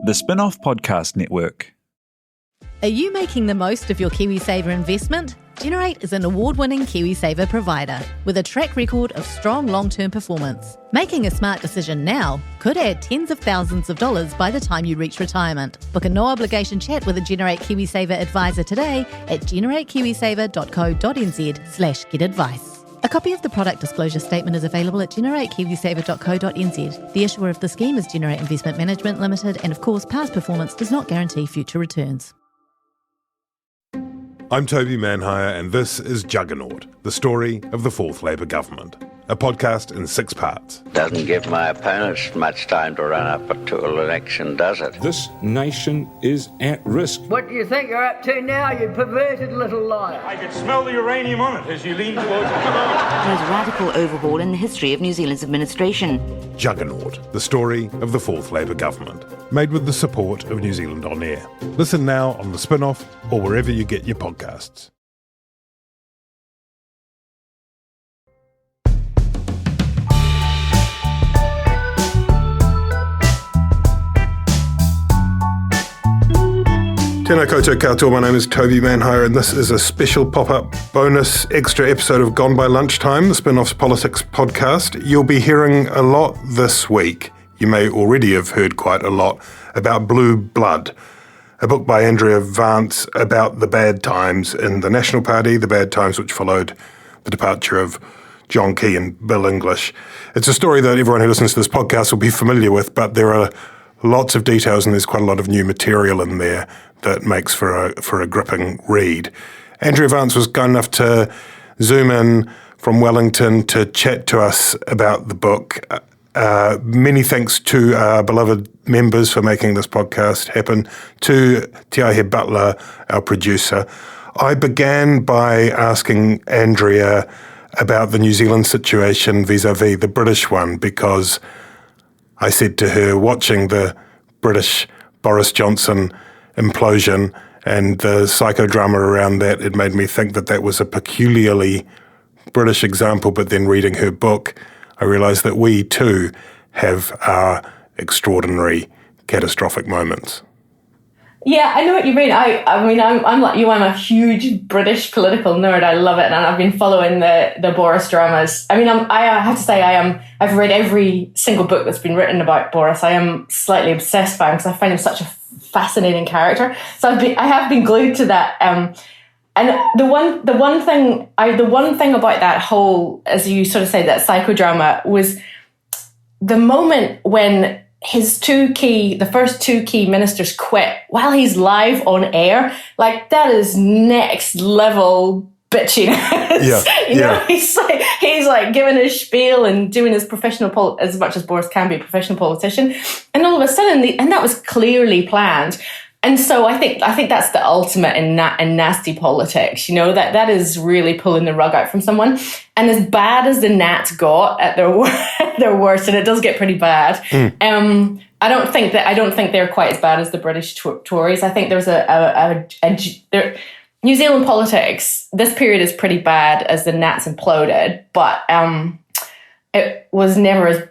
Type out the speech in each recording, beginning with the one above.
The Spin-off Podcast Network. Are you making the most of your KiwiSaver investment? Generate is an award-winning KiwiSaver provider with a track record of strong long-term performance. Making a smart decision now could add tens of thousands of dollars by the time you reach retirement. Book a no-obligation chat with a Generate KiwiSaver advisor today at generatekiwisaver.co.nz/get-advice. A copy of the product disclosure statement is available at generatekiwisaver.co.nz. The issuer of the scheme is Generate Investment Management Limited, and of course, past performance does not guarantee future returns. I'm Toby Manhire, and this is Juggernaut, the story of the Fourth Labour Government, a podcast in 6 parts. Doesn't give my opponents much time to run up to an election, does it? This nation is at risk. What do you think you're up to now, you perverted little liar? I could smell the uranium on it as you lean towards it. The most radical overhaul in the history of New Zealand's administration. Juggernaut, the story of the Fourth Labour Government, made with the support of New Zealand On Air. Listen now on the Spin-off or wherever you get your podcasts. Tēnā koutou katoa, my name is Toby Manhire, and this is a special pop-up bonus extra episode of Gone By Lunchtime, the Spin-off's politics podcast. You'll be hearing a lot this week. You may already have heard quite a lot about Blue Blood, a book by Andrea Vance about the bad times in the National Party, the bad times which followed the departure of John Key and Bill English. It's a story that everyone who listens to this podcast will be familiar with, but there are lots of details and there's quite a lot of new material in there that makes for a gripping read. Andrea Vance was kind enough to zoom in from Wellington to chat to us about the book. Many thanks to our beloved members for making this podcast happen, to Tiahe Butler, our producer. I began by asking Andrea about the New Zealand situation vis-a-vis the British one, because I said to her, watching the British Boris Johnson implosion and the psychodrama around that, it made me think that that was a peculiarly British example. But then reading her book, I realised that we too have our extraordinary catastrophic moments. Yeah, I know what you mean. I mean, I'm like you. I'm a huge British political nerd. I love it, and I've been following the Boris dramas. I mean, I have to say, I've read every single book that's been written about Boris. I am slightly obsessed by him because I find him such a fascinating character. So I have been glued to that. And the one thing about that whole, as you sort of say, that psychodrama was the moment when the first two key ministers quit while he's live on air. Like, that is next level bitchiness. Yeah, you know, he's like giving his spiel and doing his professional as much as Boris can be a professional politician, and all of a sudden, and that was clearly planned. And so I think that's the ultimate in nasty politics. You know, that is really pulling the rug out from someone. And as bad as the Nats got at their worst, and it does get pretty bad. I don't think they're quite as bad as the British Tories. I think there's New Zealand politics. This period is pretty bad as the Nats imploded, but it was never as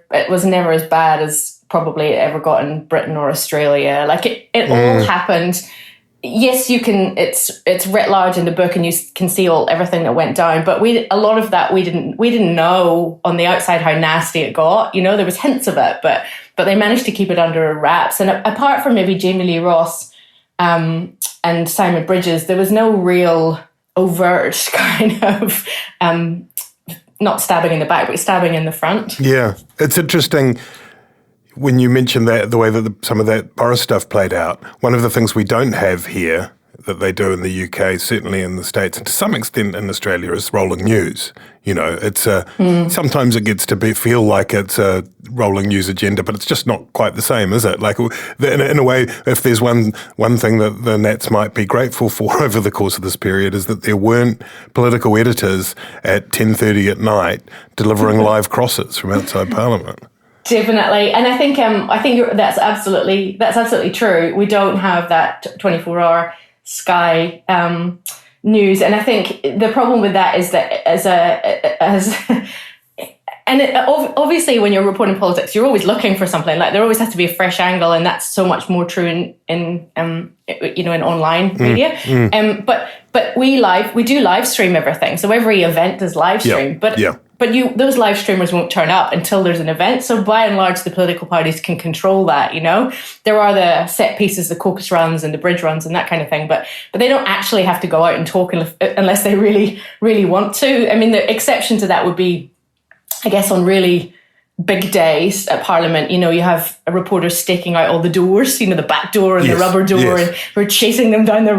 bad as probably it ever got in Britain or Australia. Like it all happened. Yes, you can. It's writ large in the book, and you can see everything that went down. But a lot of that we didn't know on the outside how nasty it got. You know, there was hints of it, but they managed to keep it under wraps. And apart from maybe Jamie Lee Ross and Simon Bridges, there was no real overt kind of not stabbing in the back, but stabbing in the front. Yeah, it's interesting when you mention that, the way that some of that Boris stuff played out. One of the things we don't have here that they do in the UK, certainly in the States, and to some extent in Australia, is rolling news. You know, it's sometimes it gets to feel like it's a rolling news agenda, but it's just not quite the same, is it? Like, in a way, if there's one thing that the Nats might be grateful for over the course of this period, is that there weren't political editors at 10:30 at night delivering live crosses from outside Parliament. Definitely, and I think that's absolutely true. We don't have that 24-hour Sky news, and I think the problem with that is that obviously when you're reporting politics, you're always looking for something. Like there always has to be a fresh angle, and that's so much more true in online media. But we do live stream everything, so every event is live streamed. But those live streamers won't turn up until there's an event. So by and large, the political parties can control that. There are the set pieces, the caucus runs and the bridge runs and that kind of thing. But they don't actually have to go out and talk unless they really, really want to. I mean, the exception to that would be, I guess, on really big days at Parliament, you have a reporter staking out all the doors, the back door and the rubber door, and we're chasing them down the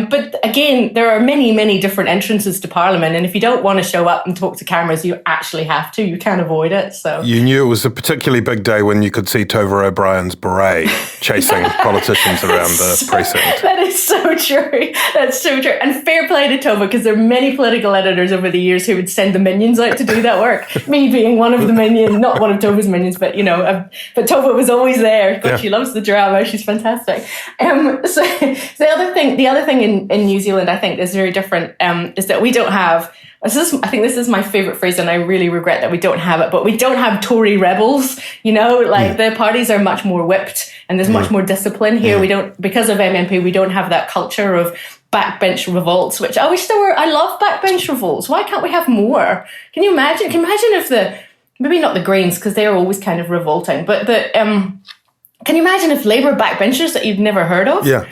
but again, there are many, many different entrances to Parliament, and if you don't want to show up and talk to cameras, you actually have to. You can't avoid it. So you knew it was a particularly big day when you could see Tova O'Brien's beret chasing politicians around the precinct. That is so true. That's so true. And fair play to Tova, because there are many political editors over the years who would send the minions out to do that work. Me being one of the minions, not one of Tova's minions, but but Tova was always there. God, she loves the drama. She's fantastic. So the other thing in New Zealand, I think, is very different. Is that we don't have. I think this is my favourite phrase, and I really regret that we don't have it. But we don't have Tory rebels. The parties are much more whipped, and there's much more discipline here. We don't, because of MMP, we don't have that culture of backbench revolts, which I wish there were. I love backbench revolts. Why can't we have more? Can you imagine? Can you imagine if maybe not the Greens, because they're always kind of revolting, but can you imagine if Labour backbenchers that you'd never heard of? Yeah.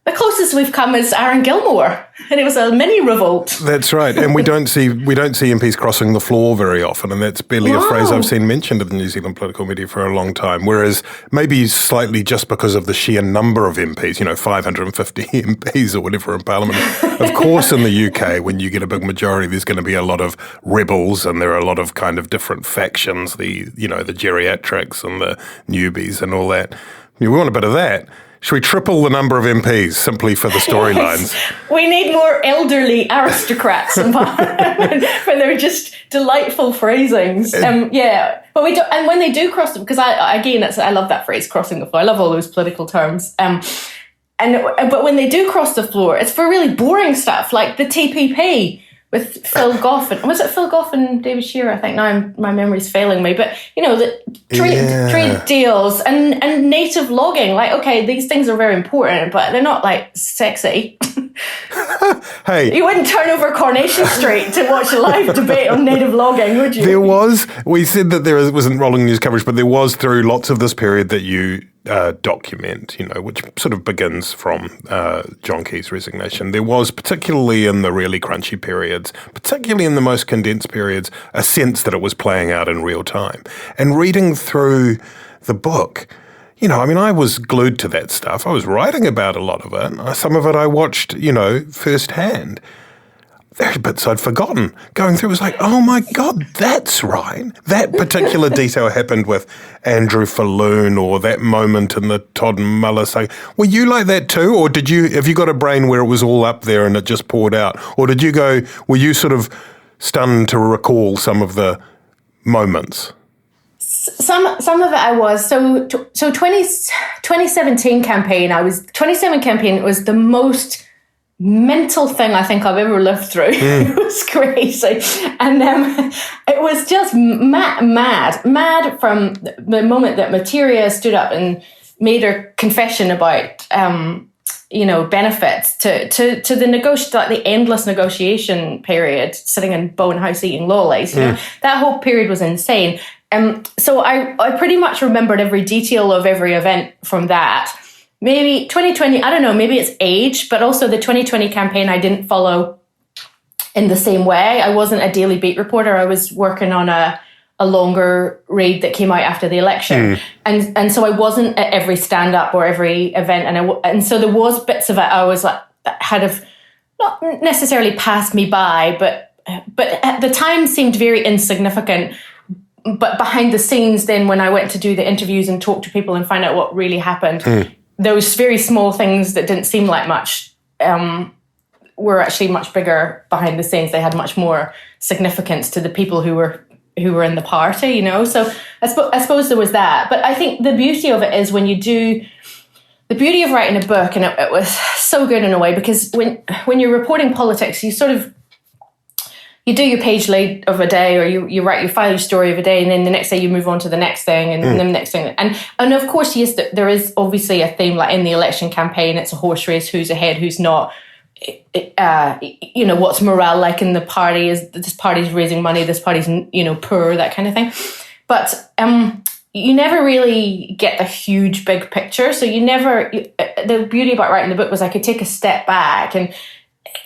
The closest we've come is Aaron Gilmore, and it was a mini revolt. That's right, and we don't see MPs crossing the floor very often, and that's barely a phrase I've seen mentioned in the New Zealand political media for a long time. Whereas maybe slightly just because of the sheer number of MPs, 550 MPs or whatever in Parliament. Of course, in the UK, when you get a big majority, there's going to be a lot of rebels, and there are a lot of kind of different factions, the geriatrics and the newbies and all that. We want a bit of that. Should we triple the number of MPs simply for the storylines? Yes. We need more elderly aristocrats in Parliament for their just delightful phrasings. But we don't. And when they do cross, because I love that phrase, crossing the floor. I love all those political terms. But when they do cross the floor, it's for really boring stuff like the TPP with Phil Goff. Was it Phil Goff and David Shearer? I think now my memory's failing me. But, the trade deals and native logging. Like, okay, these things are very important, but they're not, sexy. Hey. You wouldn't turn over Coronation Street to watch a live debate on native logging, would you? We said that there wasn't rolling news coverage, but there was through lots of this period that you document, which sort of begins from John Key's resignation. There was, particularly in the really crunchy periods, particularly in the most condensed periods, a sense that it was playing out in real time. And reading through the book, I was glued to that stuff. I was writing about a lot of it. Some of it I watched, firsthand. There are bits I'd forgotten. Going through, it was like, oh my God, that's right. That particular detail happened with Andrew Falloon, or that moment in the Todd Muller saying, were you like that too? Or have you got a brain where it was all up there and it just poured out? Or were you sort of stunned to recall some of the moments? Some of it I was. So 2017 campaign, 2017 campaign was the most mental thing I think I've ever lived through. It was crazy. And it was just mad from the moment that Materia stood up and made her confession about benefits to the endless negotiation period, sitting in Bowen House eating lollies. That whole period was insane. So I pretty much remembered every detail of every event from that. Maybe 2020, I don't know, maybe it's age, but also the 2020 campaign I didn't follow in the same way. I wasn't a daily beat reporter. I was working on a longer read that came out after the election. And so I wasn't at every stand-up or every event. And so there was bits of it I was like, had have not necessarily passed me by, but at the time seemed very insignificant. But behind the scenes then, when I went to do the interviews and talk to people and find out what really happened, those very small things that didn't seem like much were actually much bigger behind the scenes. They had much more significance to the people who were in the party, So I suppose there was that. But I think the beauty of it is when you do the beauty of writing a book, and it was so good in a way, because when you're reporting politics, you sort of you do your page lead of a day, or you write, you file your story of a day, and then the next day you move on to the next thing, and then the next thing. And of course, yes, there is obviously a theme, like in the election campaign, it's a horse race, who's ahead, who's not. What's morale like in the party? Is this party's raising money, this party's, poor, that kind of thing. But you never really get the huge big picture. So the beauty about writing the book was I could take a step back, and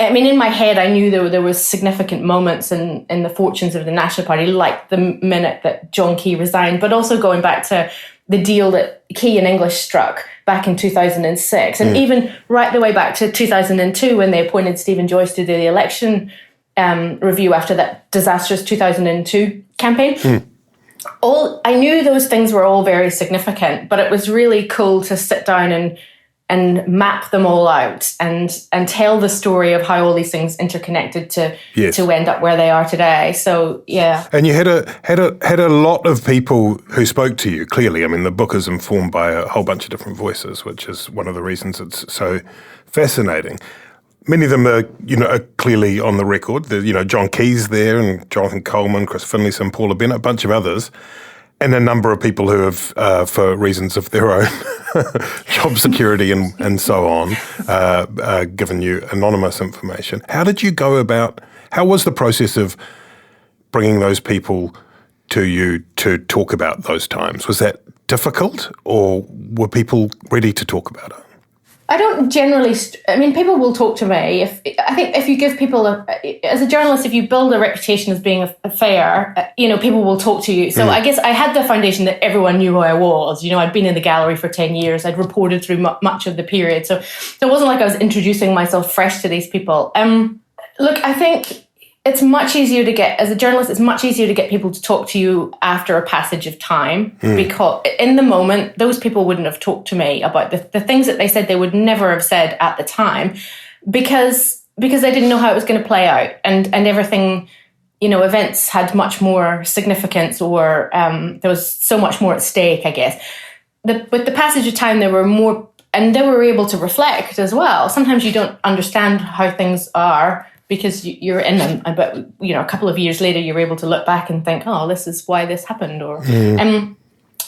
I mean, in my head, I knew there was significant moments in the fortunes of the National Party, like the minute that John Key resigned, but also going back to the deal that Key and English struck back in 2006, and even right the way back to 2002 when they appointed Stephen Joyce to do the election review after that disastrous 2002 campaign. I knew those things were all very significant, but it was really cool to sit down and map them all out and tell the story of how all these things interconnected to end up where they are today. So yeah. And you had a lot of people who spoke to you. Clearly, I mean, the book is informed by a whole bunch of different voices, which is one of the reasons it's so fascinating. Many of them are clearly on the record. John Key's there, and Jonathan Coleman, Chris Finlayson, Paula Bennett, a bunch of others. And a number of people who have, for reasons of their own, job security and so on, given you anonymous information. How did you go about, how was the process of bringing those people to you to talk about those times? Was that difficult, or were people ready to talk about it? I don't generally, people will talk to me. I think if you give people, as a journalist, if you build a reputation as being fair, people will talk to you. So I guess I had the foundation that everyone knew who I was. I'd been in the gallery for 10 years. I'd reported through much of the period. So it wasn't like I was introducing myself fresh to these people. Look, I think it's much easier to get, as a journalist, it's much easier to get people to talk to you after a passage of time, because in the moment, those people wouldn't have talked to me about the things that they said they would never have said at the time, because they didn't know how it was going to play out, and everything, events had much more significance, or there was so much more at stake, I guess. With the passage of time, there were more, and they were able to reflect as well. Sometimes you don't understand how things are, because you're in them, but a couple of years later, you're able to look back and think, "Oh, this is why this happened." Or,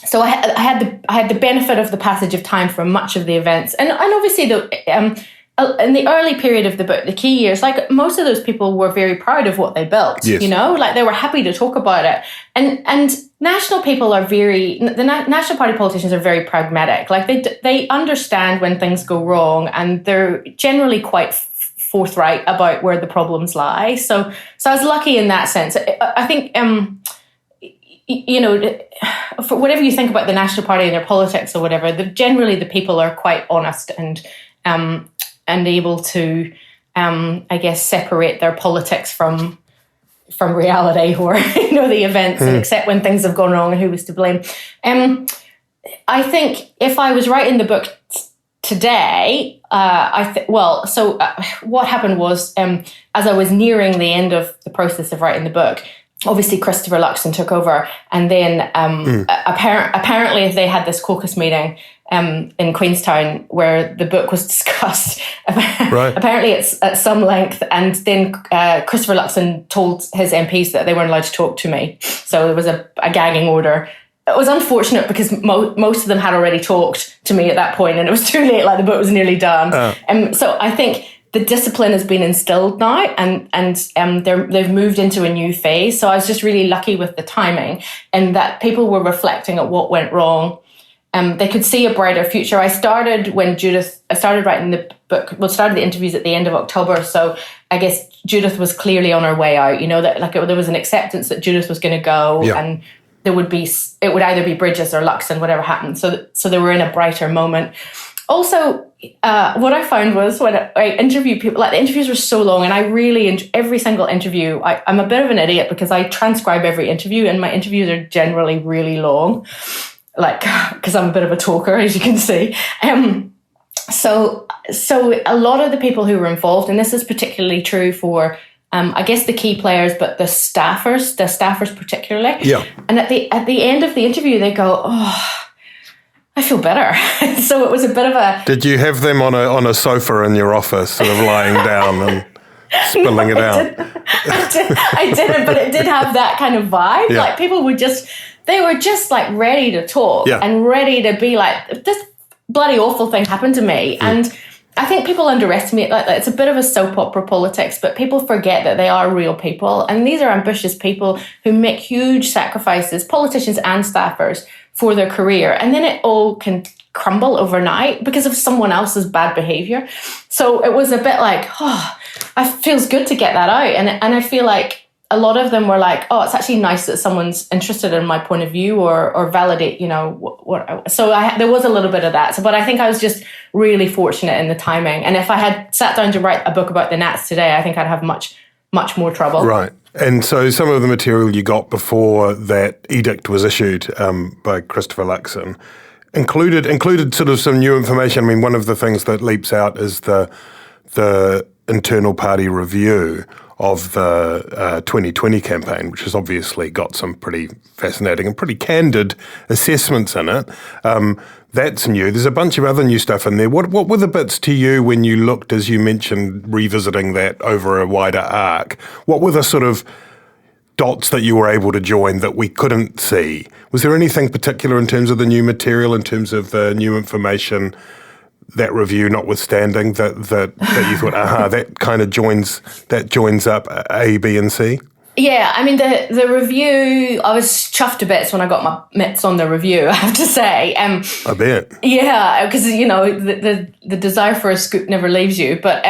so I had the benefit of the passage of time for much of the events, and obviously in the early period of the book, the key years, like most of those people were very proud of what they built. Yes. Like they were happy to talk about it, and national people are the National Party politicians are very pragmatic. Like they understand when things go wrong, and they're generally quite forthright about where the problems lie. So I was lucky in that sense. I think, for whatever you think about the National Party and their politics or whatever, generally the people are quite honest and able to, I guess, separate their politics from reality, or the events, and accept when things have gone wrong and who was to blame. I think if I was writing the book today, what happened was, as I was nearing the end of the process of writing the book, obviously Christopher Luxon took over, and then apparently they had this caucus meeting in Queenstown where the book was discussed. Right. Apparently it's at some length, and then Christopher Luxon told his MPs that they weren't allowed to talk to me. So there was a gagging order. It was unfortunate because most of them had already talked to me at that point, and it was too late, like the book was nearly done. So I think the discipline has been instilled now, and they've moved into a new phase. So I was just really lucky with the timing, and that people were reflecting at what went wrong. They could see a brighter future. I started writing the book, started the interviews at the end of October. So I guess Judith was clearly on her way out, there was an acceptance that Judith was going to go, and it would either be Bridges or Luxon, whatever happened. So they were in a brighter moment. Also, what I found was when I interviewed people, like the interviews were so long, and I really, every single interview, I'm a bit of an idiot because I transcribe every interview, and my interviews are generally really long, because I'm a bit of a talker, as you can see. So a lot of the people who were involved, and this is particularly true for I guess the key players, but the staffers particularly. Yeah. And at the end of the interview, they go, "Oh, I feel better." So it was a bit of a... Did you have them on a sofa in your office, sort of lying down and spilling it out? I didn't, but it did have that kind of vibe. Yeah. Like people were they were just like ready to talk and ready to be like, this bloody awful thing happened to me. And I think people underestimate like it's a bit of a soap opera politics, but people forget that they are real people. And these are ambitious people who make huge sacrifices, politicians and staffers, for their career. And then it all can crumble overnight because of someone else's bad behavior. So it was a bit like, it feels good to get that out. And I feel like a lot of them were like, oh, it's actually nice that someone's interested in my point of view or validate, what. So there was a little bit of that. So, but I think I was just really fortunate in the timing. And if I had sat down to write a book about the Nats today, I think I'd have much, much more trouble. Right. And so some of the material you got before that edict was issued by Christopher Luxon included sort of some new information. I mean, one of the things that leaps out is the internal party review of the 2020 campaign, which has obviously got some pretty fascinating and pretty candid assessments in it. That's new. There's a bunch of other new stuff in there. What were the bits to you when you looked, as you mentioned, revisiting that over a wider arc? What were the sort of dots that you were able to join that we couldn't see? Was there anything particular in terms of the new material, in terms of the new information, that review notwithstanding, that you thought, that kind of joins up A, B, and C? Yeah, I mean, the review, I was chuffed to bits when I got my mitts on the review, I have to say. I bet. Yeah, because, the desire for a scoop never leaves you. But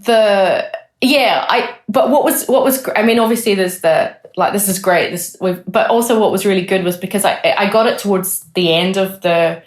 but what was, I mean, obviously there's this is great. But also what was really good was because I got it towards the end of the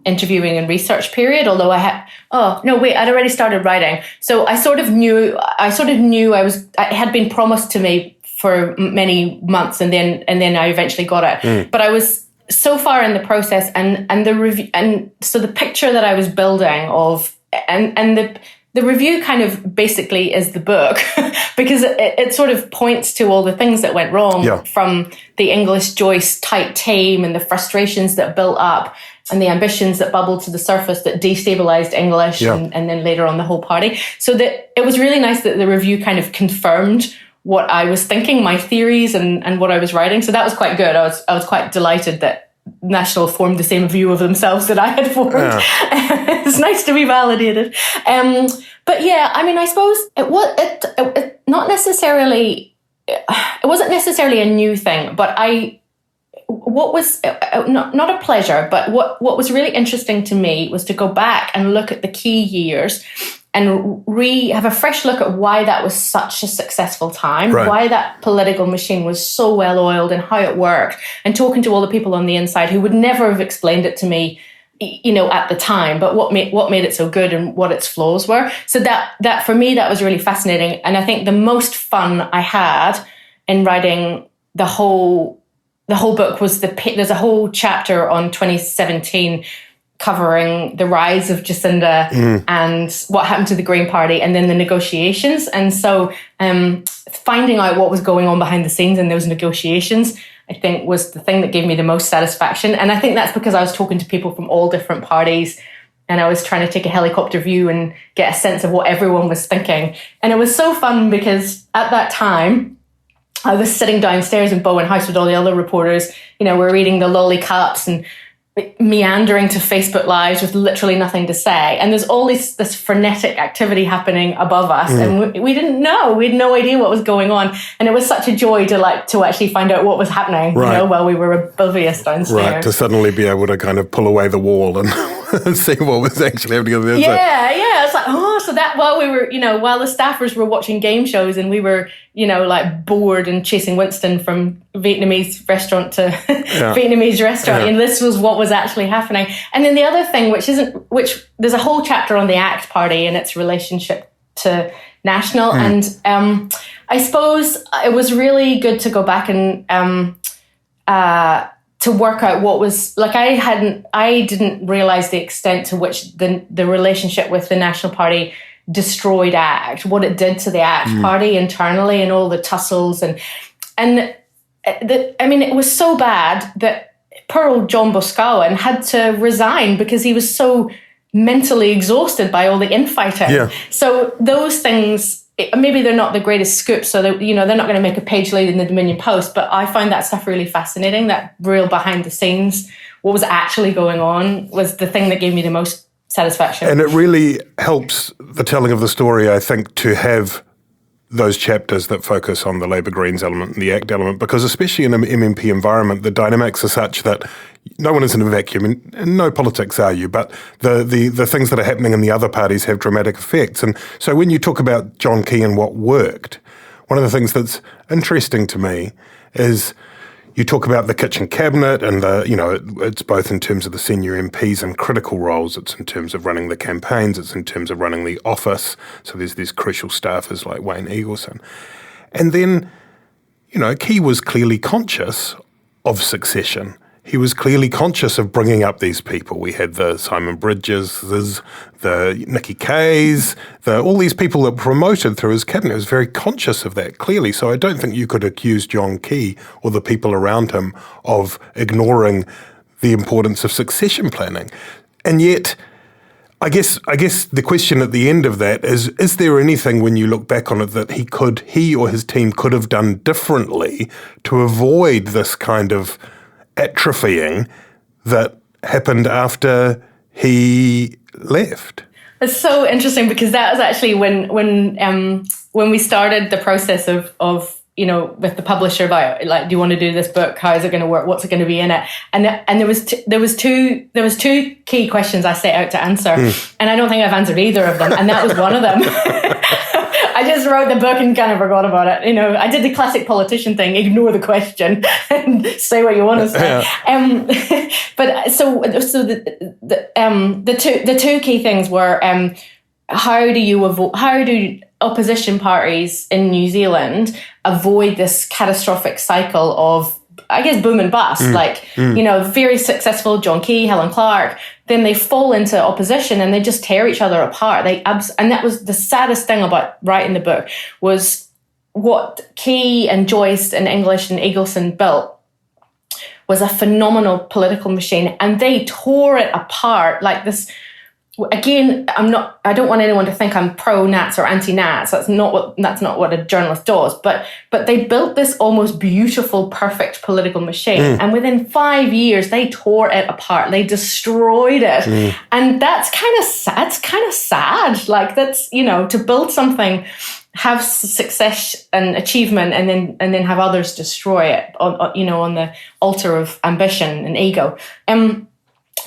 interviewing and research period, although I'd already started writing. So I sort of knew it had been promised to me for many months, and then I eventually got it. But I was so far in the process, and the review, and so the picture that I was building of, and the review kind of basically is the book because it sort of points to all the things that went wrong from the English Joyce tight team and the frustrations that built up and the ambitions that bubbled to the surface that destabilized English and then later on the whole party. So that it was really nice that the review kind of confirmed what I was thinking, my theories and what I was writing. So that was quite good. I was quite delighted that National formed the same view of themselves that I had formed. Yeah. It's nice to be validated. But yeah, I mean, I suppose it wasn't necessarily a new thing, but what was not a pleasure, but what was really interesting to me was to go back and look at the key years and have a fresh look at why that was such a successful time, why that political machine was so well oiled and how it worked, and talking to all the people on the inside who would never have explained it to me, at the time, but what made it so good and what its flaws were. So that for me, that was really fascinating. And I think the most fun I had in writing the whole book was there's a whole chapter on 2017 covering the rise of Jacinda and what happened to the Green Party and then the negotiations. And so finding out what was going on behind the scenes in those negotiations, I think, was the thing that gave me the most satisfaction. And I think that's because I was talking to people from all different parties and I was trying to take a helicopter view and get a sense of what everyone was thinking. And it was so fun because at that time, I was sitting downstairs in Bowen House with all the other reporters. We're reading the lollicups and meandering to Facebook Lives with literally nothing to say. And there's all this frenetic activity happening above us. And we didn't know. We had no idea what was going on. And it was such a joy to actually find out what was happening, while we were oblivious downstairs. Right, to suddenly be able to kind of pull away the wall and see what was actually happening on the inside. Yeah. It's like, so that while we were, while the staffers were watching game shows and we were, bored and chasing Winston from Vietnamese restaurant to Vietnamese restaurant. And this was what was actually happening. And then the other thing, which there's a whole chapter on the ACT Party and its relationship to National. And I suppose it was really good to go back and to work out what was, I didn't realize the extent to which the relationship with the National Party destroyed ACT, what it did to the ACT Party internally and all the tussles. And it was so bad that poor old John Boscawen had to resign because he was so mentally exhausted by all the infighting. Yeah. So those things, maybe they're not the greatest scoop, so they're not going to make a page lead in the Dominion Post, but I find that stuff really fascinating, that real behind the scenes, what was actually going on was the thing that gave me the most satisfaction. And it really helps the telling of the story, I think, to have those chapters that focus on the Labour Greens element and the ACT element, because especially in an MMP environment, the dynamics are such that no one is in a vacuum, and no politics are you, but the things that are happening in the other parties have dramatic effects. And so when you talk about John Key and what worked, one of the things that's interesting to me is you talk about the kitchen cabinet and it's both in terms of the senior MPs and critical roles. It's in terms of running the campaigns. It's in terms of running the office. So there's these crucial staffers like Wayne Eagleson. And then, Key was clearly conscious of succession. He was clearly conscious of bringing up these people. We had the Simon Bridges, the Nicky Kays, all these people that promoted through his cabinet. He was very conscious of that, clearly. So I don't think you could accuse John Key or the people around him of ignoring the importance of succession planning. And yet, I guess the question at the end of that is there anything when you look back on it that he or his team could have done differently to avoid this kind of atrophying that happened after he left? It's so interesting because that was actually when we started the process of with the publisher about like, do you want to do this book? How is it going to work? What's it going to be in it? And there was two key questions I set out to answer, and I don't think I've answered either of them, and that was one of them. I just wrote the book and kind of forgot about it. I did the classic politician thing: ignore the question and say what you want to say. Yeah. But the two key things were how do opposition parties in New Zealand avoid this catastrophic cycle of, I guess, boom and bust, very successful John Key, Helen Clark, then they fall into opposition and they just tear each other apart. And that was the saddest thing about writing the book, was what Key and Joyce and English and Eagleson built was a phenomenal political machine, and they tore it apart like this. Again, I don't want anyone to think I'm pro-Nats or anti-Nats. That's not what a journalist does. But they built this almost beautiful, perfect political machine. And within 5 years, they tore it apart. They destroyed it. And that's kind of sad. It's kind of sad. Like, that's, to build something, have success and achievement, and then have others destroy it on the altar of ambition and ego.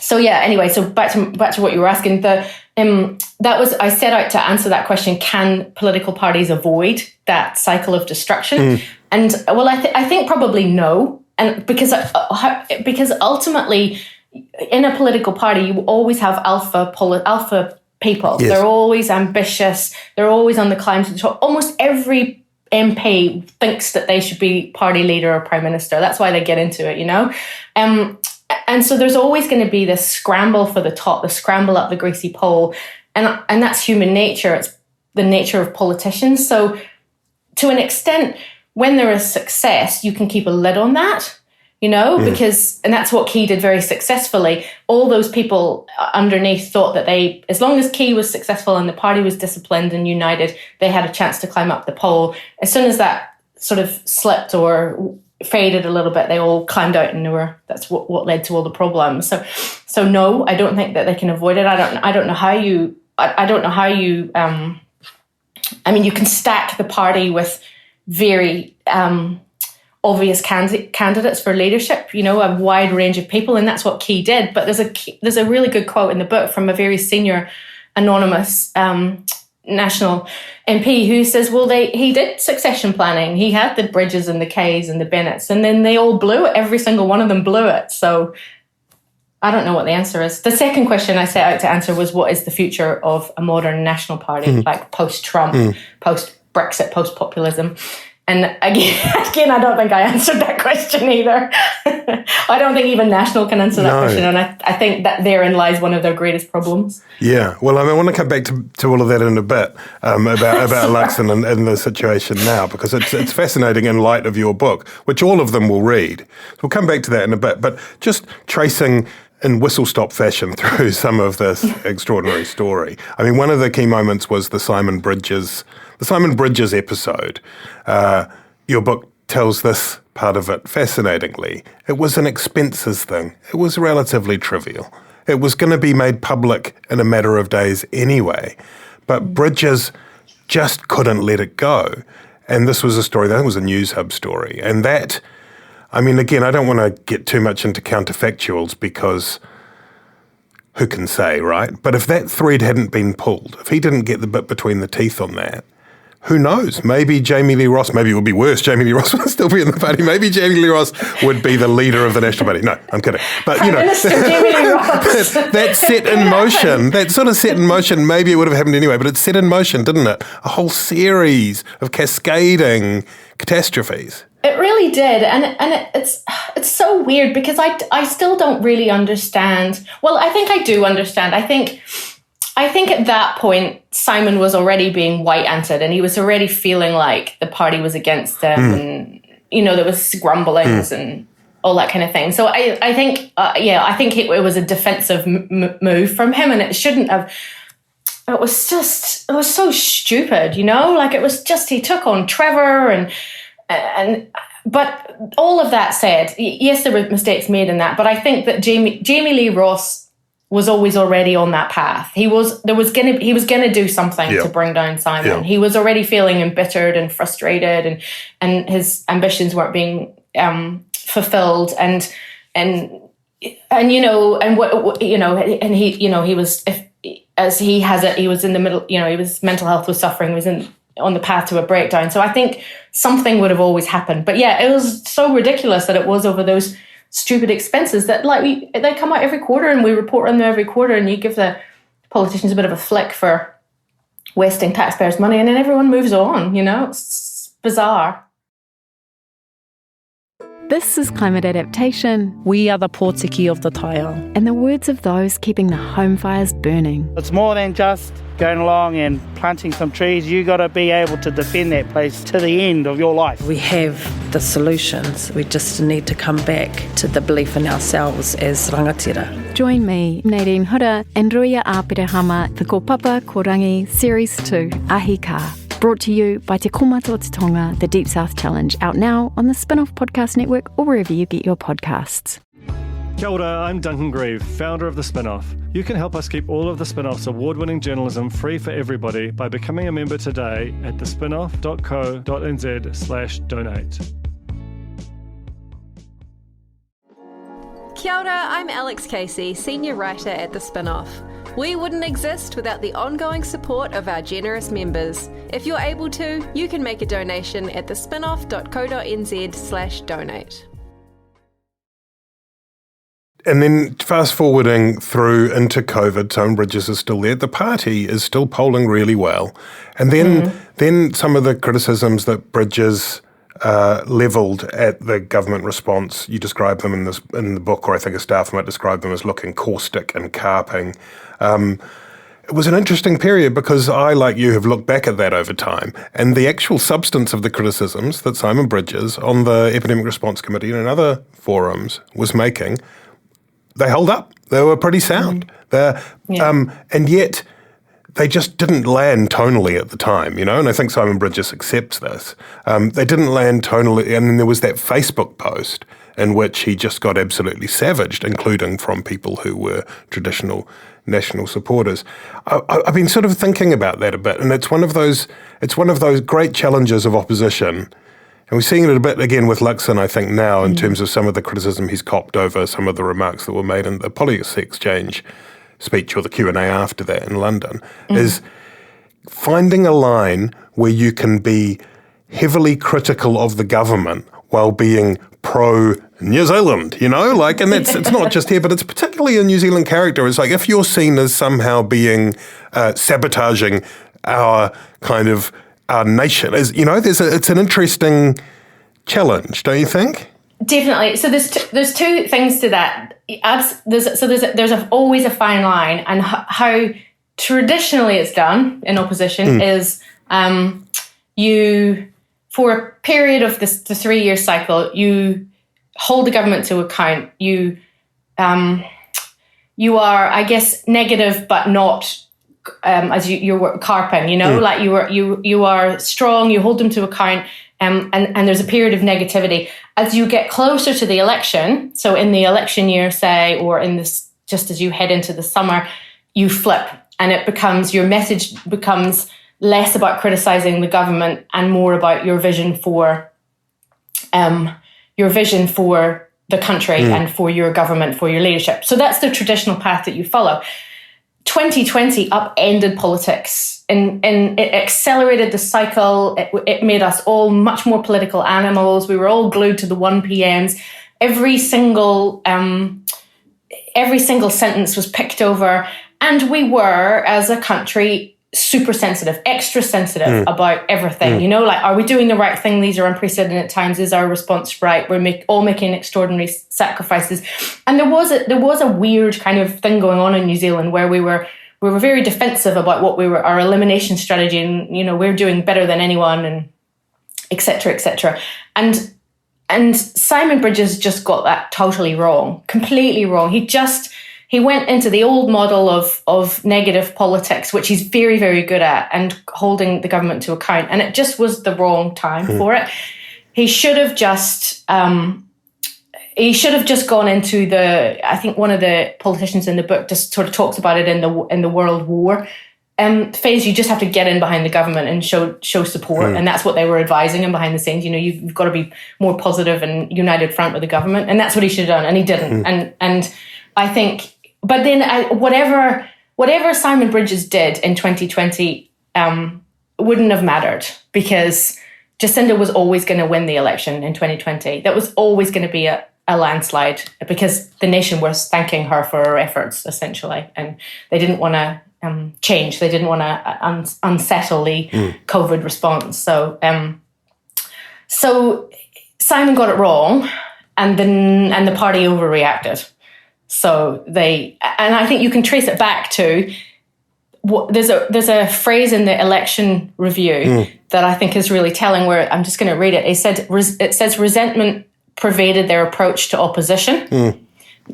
So yeah, anyway, so back to what you were asking. That was, I set out to answer that question: can political parties avoid that cycle of destruction? And well, I think probably no, and because ultimately, in a political party, you always have alpha people. Yes. They're always ambitious. They're always on the climb to the top. Almost every MP thinks that they should be party leader or prime minister. That's why they get into it, And so there's always going to be this scramble for the top, the scramble up the greasy pole. And that's human nature. It's the nature of politicians. So to an extent, when there is success, you can keep a lid on that, because, and that's what Key did very successfully. All those people underneath thought that as long as Key was successful and the party was disciplined and united, they had a chance to climb up the pole. As soon as that sort of slipped or faded a little bit, they all climbed out, and that's what led to all the problems. So no, I don't think that they can avoid it. I don't know how you you can stack the party with very obvious candidates for leadership, a wide range of people, and that's what Key did. But there's a really good quote in the book from a very senior anonymous national MP who says, well, he did succession planning. He had the Bridges and the Kays and the Bennetts, and then they all blew it. Every single one of them blew it. So I don't know what the answer is. The second question I set out to answer was, what is the future of a modern national party, like post-Trump, post-Brexit, post-populism? And again, I don't think I answered that question either. I don't think even National can answer that question. And I think that therein lies one of their greatest problems. Yeah. Well, I want to come back to all of that in a bit, about Luxon and the situation now, because it's fascinating in light of your book, which all of them will read. So we'll come back to that in a bit. But just tracing in whistle-stop fashion through some of this extraordinary story. I mean, one of the key moments was the Simon Bridges The Simon Bridges episode, your book tells this part of it fascinatingly. It was an expenses thing. It was relatively trivial. It was going to be made public in a matter of days anyway. But Bridges just couldn't let it go. And this was a story, that was a News Hub story. And that, I mean, again, I don't want to get too much into counterfactuals because who can say, right? But if that thread hadn't been pulled, if he didn't get the bit between the teeth on that, who knows? Maybe Jamie Lee Ross, maybe it would be worse. Jamie Lee Ross would still be in the party. Maybe Jamie Lee Ross would be the leader of the National Party. No, I'm kidding. But, you know, that set in motion, that sort of set in motion, maybe it would have happened anyway, but it set in motion, didn't it? A whole series of cascading catastrophes. It really did, and it's so weird because I still don't really understand. Well, I think I do understand. I think at that point Simon was already being white-anted, and he was already feeling like the party was against him, and there was grumblings and all that kind of thing. So I think it was a defensive move from him, and it shouldn't have. It was so stupid, Like it was just he took on Trevor but all of that said, yes, there were mistakes made in that, but I think that Jamie Lee Ross was always already on that path. He was gonna do something to bring down Simon. Yeah. He was already feeling embittered and frustrated, and his ambitions weren't being fulfilled, and he was in the middle. His mental health was suffering. He was on the path to a breakdown. So I think something would have always happened. But yeah, it was so ridiculous that it was over those stupid expenses that they come out every quarter and we report on them every quarter, and you give the politicians a bit of a flick for wasting taxpayers' money, and then everyone moves on, It's bizarre. This is Climate Adaptation. We are the Pōtiki of the Taiao. And the words of those keeping the home fires burning. It's more than just going along and planting some trees. You got to be able to defend that place to the end of your life. We have the solutions. We just need to come back to the belief in ourselves as rangatira. Join me, Nadine Hura, and Ruia Āpirehama, for Ko Papa Ko Rangi Series 2, Ahi Ka. Brought to you by Te Komato Te Tonga, the Deep South Challenge, out now on the Spin-Off Podcast Network or wherever you get your podcasts. Kia ora, I'm Duncan Grieve, founder of The Spin-Off. You can help us keep all of The Spin-Off's award-winning journalism free for everybody by becoming a member today at thespinoff.co.nz/donate. Kia ora, I'm Alex Casey, senior writer at The Spin-Off. We wouldn't exist without the ongoing support of our generous members. If you're able to, you can make a donation at thespinoff.co.nz/donate. And then fast forwarding through into COVID, Simon Bridges is still there. The party is still polling really well. And then some of the criticisms that Bridges levelled at the government response, you describe them in the book, or I think a staff might describe them as looking caustic and carping. It was an interesting period because I, like you, have looked back at that over time, and the actual substance of the criticisms that Simon Bridges on the Epidemic Response Committee and in other forums was making, they held up. They were pretty sound. And yet they just didn't land tonally at the time, and I think Simon Bridges accepts this. They didn't land tonally, and then there was that Facebook post in which he just got absolutely savaged, including from people who were traditional national supporters. I've been sort of thinking about that a bit, and it's one of those great challenges of opposition. And we're seeing it a bit again with Luxon, I think, now in terms of some of the criticism he's copped over some of the remarks that were made in the policy exchange speech or the Q&A after that in London, is finding a line where you can be heavily critical of the government while being pro-New Zealand, and it's not just here, but it's particularly a New Zealand character. It's like if you're seen as somehow being sabotaging our nation, it's an interesting challenge, don't you think? Definitely. So there's two things to that. There's always a fine line, and how traditionally it's done in opposition is you, for a period of the 3-year cycle, you hold the government to account. You are, I guess, negative but not as you were carping, like you are strong, you hold them to account, and there's a period of negativity. As you get closer to the election, so in the election year, say, or in this, just as you head into the summer, you flip, and your message becomes less about criticizing the government and more about your vision for the country and for your government, for your leadership. So that's the traditional path that you follow. 2020 upended politics and it accelerated the cycle. It made us all much more political animals. We were all glued to the 1 p.m s. Every single sentence was picked over, and we were, as a country, super sensitive, extra sensitive about everything. Like, are we doing the right thing? These are unprecedented times. Is our response right? We're all making extraordinary sacrifices. And there was a weird kind of thing going on in New Zealand where we were very defensive about our elimination strategy, and we're doing better than anyone, and et cetera, et cetera. And Simon Bridges just got that totally wrong, completely wrong. He went into the old model of negative politics, which he's very, very good at, and holding the government to account. And it just was the wrong time for it. He should have just gone into I think one of the politicians in the book just sort of talks about it in the World War phase. You just have to get in behind the government and show support. And that's what they were advising him behind the scenes. You've got to be more positive and united front with the government. And that's what he should have done. And he didn't. And I think, but then whatever Simon Bridges did in 2020 wouldn't have mattered, because Jacinda was always going to win the election in 2020. That was always going to be a landslide, because the nation was thanking her for her efforts, essentially. And they didn't want to change. They didn't want to unsettle the COVID response. So Simon got it wrong, and the party overreacted. So and I think you can trace it back to there's a phrase in the election review that I think is really telling, where I'm just going to read it. It says resentment pervaded their approach to opposition.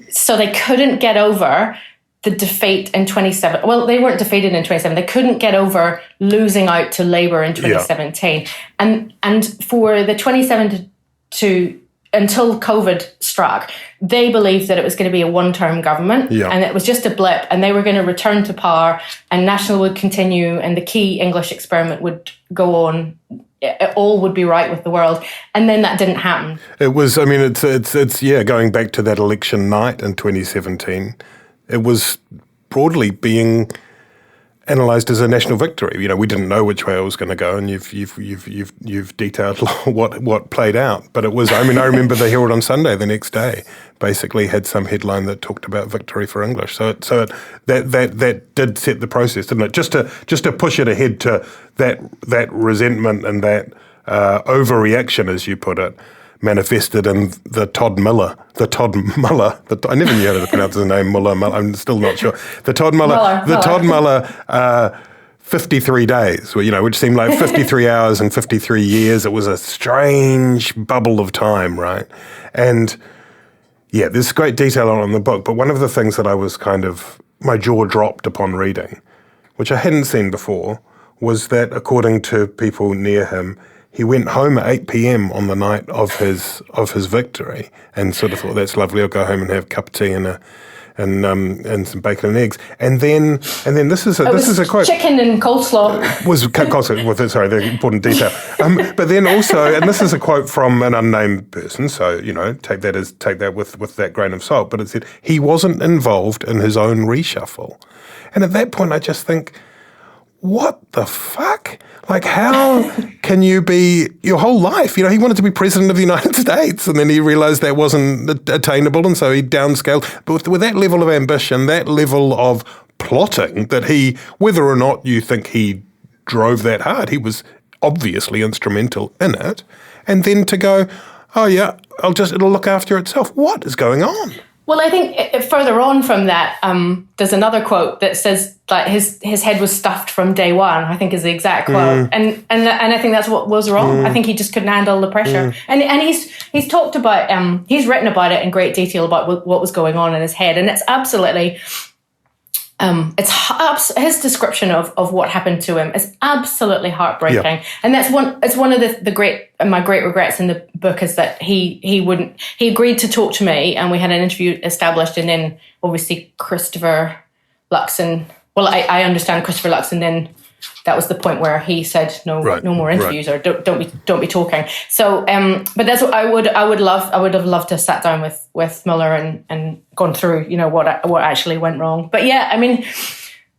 So they couldn't get over the defeat in 2017. Well, they weren't defeated in 2017. They couldn't get over losing out to Labour in 2017. Yeah. And for the 2017 to until COVID struck, they believed that it was going to be a one-term government, and it was just a blip, and they were going to return to power, and National would continue, and the key English experiment would go on. All would be right with the world, and then that didn't happen. It was, I mean, it's going back to that election night in 2017, it was broadly being analysed as a national victory. We didn't know which way it was going to go, and you've detailed what played out. But it was, I remember the Herald on Sunday the next day basically had some headline that talked about victory for English. So that did set the process, didn't it? Just to push it ahead to that resentment and that overreaction, as you put it, manifested in the Todd Muller. I never knew how to pronounce his name, Muller. I'm still not sure. The Todd Muller 53 days, which seemed like 53 hours and 53 years. It was a strange bubble of time, right? And yeah, there's great detail on it in the book, but one of the things that I was my jaw dropped upon reading, which I hadn't seen before, was that according to people near him, he went home at 8 p.m. on the night of his victory, and sort of thought, that's lovely, I'll go home and have a cup of tea and some bacon and eggs. And then this is a quote. Chicken and coleslaw. Was coleslaw. Sorry, the important detail. But then also, and this is a quote from an unnamed person, so take that with that grain of salt. But it said he wasn't involved in his own reshuffle, and at that point, I just think, what the fuck? Like, how can you be your whole life? He wanted to be president of the United States, and then he realized that wasn't attainable, and so he downscaled. But with that level of ambition, that level of plotting, that whether or not you think he drove that hard, he was obviously instrumental in it. And then to go, oh yeah, it'll look after itself. What is going on? Well, I think further on from that, there's another quote that says that his head was stuffed from day one, I think is the exact quote. And I think that's what was wrong. I think he just couldn't handle the pressure. And he's talked about, he's written about it in great detail about what was going on in his head. And it's absolutely his description of what happened to him is absolutely heartbreaking, and that's one of my great regrets in the book is that he agreed to talk to me, and we had an interview established, and then obviously Christopher Luxon. Well, I understand Christopher Luxon then. That was the point where he said no more interviews or don't be talking. So, but that's what I would have loved to have sat down with Mueller and gone through, what actually went wrong. But yeah, I mean,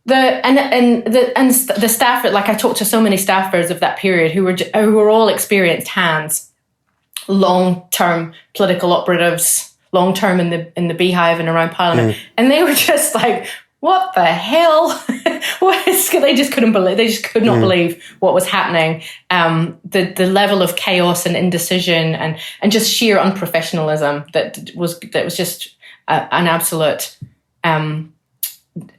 the staff, like I talked to so many staffers of that period who were all experienced hands, long-term political operatives, long-term in the beehive and around Parliament, and they were just like, what the hell? They just couldn't believe. They just could not believe what was happening. The level of chaos and indecision and just sheer unprofessionalism that was just an absolute.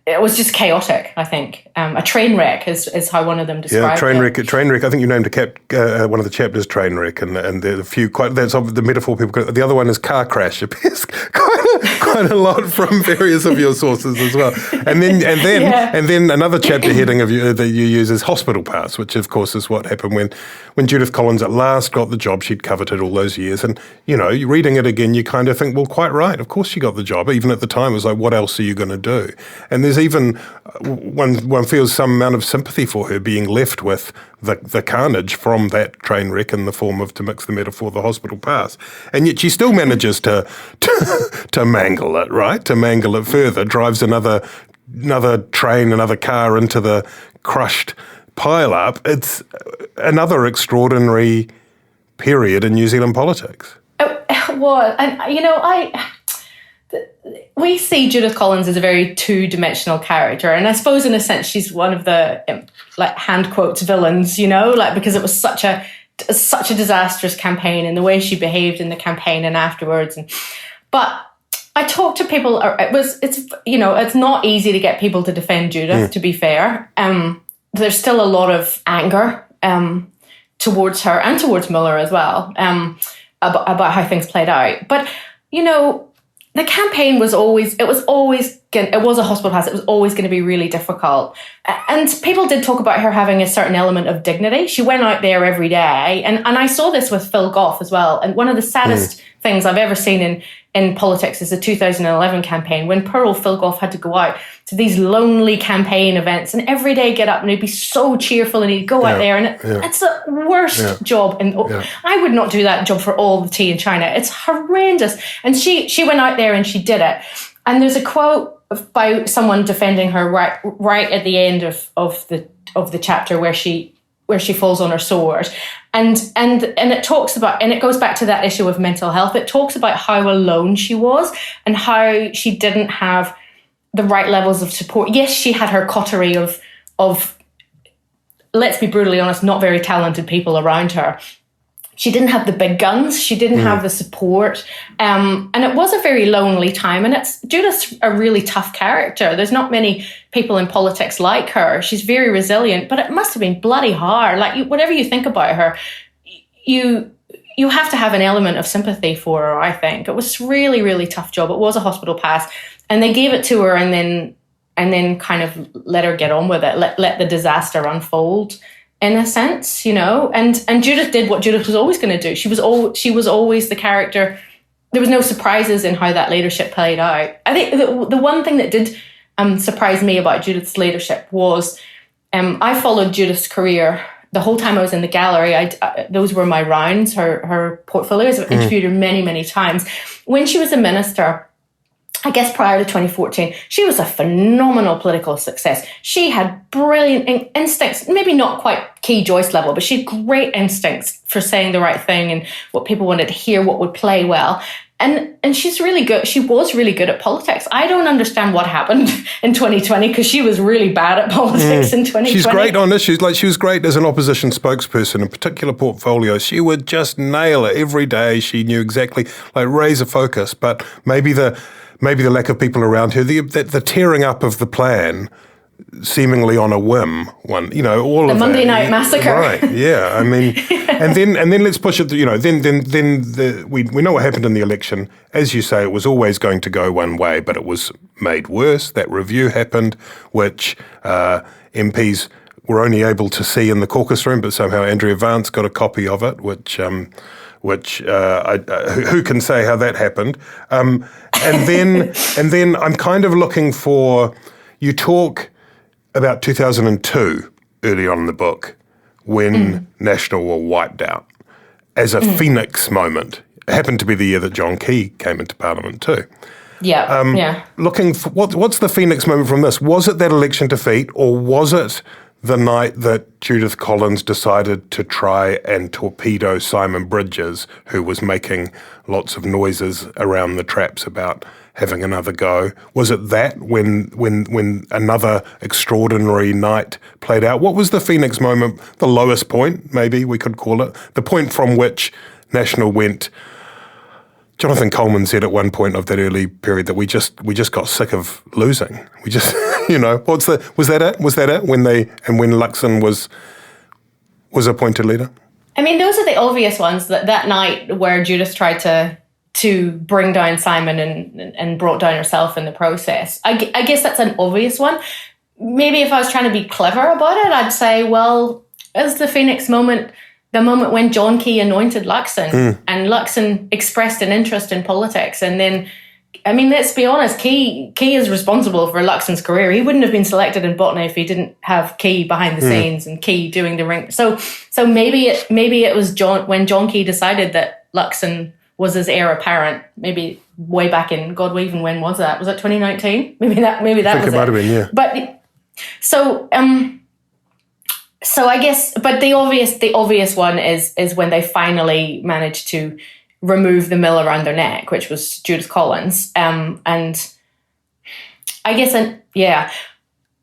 It was just chaotic, I think. A train wreck is how one of them described it. Yeah, train wreck. I think you named one of the chapters train wreck, and there are a few that's the metaphor people. The other one is car crash. Appears quite a lot from various of your sources as well. And then another chapter heading that you use is hospital pass, which of course is what happened when Judith Collins at last got the job she'd coveted all those years. And you're reading it again, you kind of think, well, quite right. Of course she got the job. Even at the time, it was like, what else are you going to do? And there's even one feels some amount of sympathy for her being left with the carnage from that train wreck in the form of, to mix the metaphor, the hospital pass. And yet she still manages to mangle it, right? To mangle it further, drives another train, another car into the crushed pile-up. It's another extraordinary period in New Zealand politics. It was. And, we see Judith Collins as a very two-dimensional character, and I suppose in a sense she's one of the hand quotes villains, because it was such a disastrous campaign and the way she behaved in the campaign and afterwards. But I talked to people. It's not easy to get people to defend Judith. To be fair, there's still a lot of anger towards her and towards Mueller as well about how things played out. But the campaign was always it was a hospital pass. It was always going to be really difficult. And people did talk about her having a certain element of dignity. She went out there every day. And I saw this with Phil Goff as well. And one of the saddest things I've ever seen in politics is the 2011 campaign, when poor old Phil Goff had to go out to these lonely campaign events and every day get up and he'd be so cheerful and he'd go out there. And it's the worst job. And I would not do that job for all the tea in China. It's horrendous. And she went out there and she did it. And there's a quote by someone defending her right at the end of the chapter where she falls on her sword, and it talks about, and it goes back to that issue of mental health. It talks about how alone she was and how she didn't have the right levels of support. Yes, she had her coterie of let's be brutally honest, not very talented people around her. She didn't have the big guns. She didn't have the support. And it was a very lonely time. And Judith's a really tough character. There's not many people in politics like her. She's very resilient, but it must have been bloody hard. Like, whatever you think about her, you have to have an element of sympathy for her, I think. It was a really, really tough job. It was a hospital pass. And they gave it to her and then kind of let her get on with it, let the disaster unfold. In a sense, and Judith did what Judith was always going to do. She was always the character. There was no surprises in how that leadership played out. I think the one thing that did surprise me about Judith's leadership was I followed Judith's career the whole time I was in the gallery. Those were my rounds, her portfolios. I've interviewed her many, many times. When she was a minister, I guess prior to 2014, she was a phenomenal political success. She had brilliant instincts, maybe not quite Key Joyce level, but she had great instincts for saying the right thing and what people wanted to hear, what would play well. And she's really good. She was really good at politics. I don't understand what happened in 2020 because she was really bad at politics in 2020. She's great on issues. Like, she was great as an opposition spokesperson in particular portfolios. She would just nail it every day. She knew exactly, raise a focus. But maybe the lack of people around her, the tearing up of the plan seemingly on a whim. All the of Monday Night Massacre, right? Yeah, I mean, and then let's push it. We know what happened in the election. As you say, it was always going to go one way, but it was made worse. That review happened, which MPs were only able to see in the caucus room, but somehow Andrea Vance got a copy of it, which who can say how that happened? And then I'm kind of looking for, you talk about 2002 early on in the book when National were wiped out as a phoenix moment. It happened to be the year that John Key came into Parliament too. Yeah. Looking for what's the phoenix moment from this? Was it that election defeat, or was it the night that Judith Collins decided to try and torpedo Simon Bridges, who was making lots of noises around the traps about having another go? Was it that when another extraordinary night played out? What was the phoenix moment, the lowest point, maybe we could call it, the point from which National went? Jonathan Coleman said at one point of that early period that we just got sick of losing. We just, was that it when Luxon was appointed leader? I mean, those are the obvious ones. That night where Judith tried to bring down Simon and brought down herself in the process. I guess that's an obvious one. Maybe if I was trying to be clever about it, I'd say, well, is the phoenix moment the moment when John Key anointed Luxon and Luxon expressed an interest in politics? And then, I mean, let's be honest, Key is responsible for Luxon's career. He wouldn't have been selected in Botany if he didn't have Key behind the scenes and Key doing the ring. So maybe it was when John Key decided that Luxon was his heir apparent, maybe way back in, God, even when was that? Was that 2019? Maybe that was it. I think it might have been, yeah. But so I guess, but the obvious one is when they finally managed to remove the mill around their neck, which was Judith Collins. And I guess,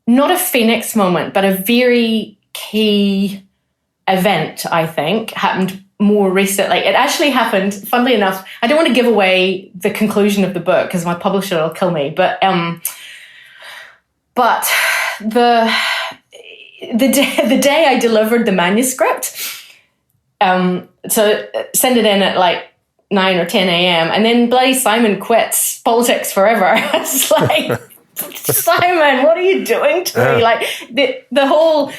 not a phoenix moment, but a very key event, I think, happened more recently. It actually happened, funnily enough, I don't want to give away the conclusion of the book because my publisher will kill me, but the day I delivered the manuscript, so send it in at like 9 or 10 a.m. and then bloody Simon quits politics forever. It's like, Simon, what are you doing to me? Like the whole